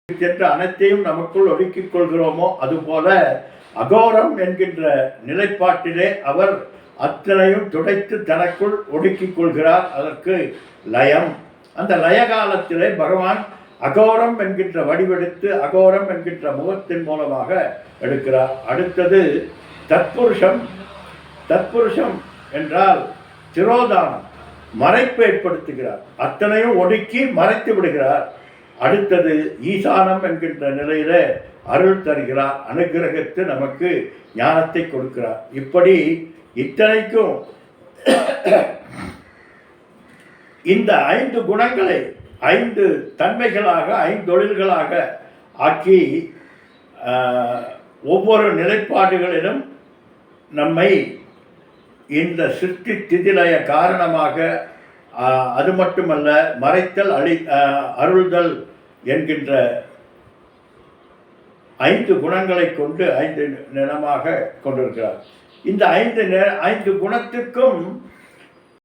சென்று அனைத்தையும் நமக்குள் ஒடுக்கிக் கொள்கிறோமோ அதுபோல அகோரம் என்கின்ற நிலைப்பாட்டிலே அவர் அத்தனையும் துடைத்து தனக்குள் ஒடுக்கிக் கொள்கிறார். அதற்கு லயம். அந்த லய காலத்திலே பகவான் அகோரம் என்கின்ற வடிவெடுத்து அகோரம் என்கின்ற முகத்தின் மூலமாக எடுக்கிறார். அடுத்தது தத்புருஷம். தத்புருஷம் என்றால் திரோதானம், மறைப்பு ஏற்படுத்துகிறார். அத்தனையும் ஒடுக்கி மறைத்து விடுகிறார். அடுத்தது ஈசானம் என்கின்ற நிலையில அருள் தருகிறார், அனுகிரகத்து நமக்கு ஞானத்தை கொடுக்கிறார். இப்படி இத்தனைக்கும் இந்த 5 குணங்களை 5 தன்மைகளாக 5 தொழில்களாக ஆக்கி ஒவ்வொரு நிலைப்பாடுகளிலும் நம்மை இந்த சிருஷ்டி திதிலய காரணமாக அது மட்டுமல்ல மறைத்தல் அருள்தல் என்கின்ற 5 குணங்களை கொண்டு 5 நிலமாக கொண்டிருக்கிறார். இந்த 5 குணத்துக்கும்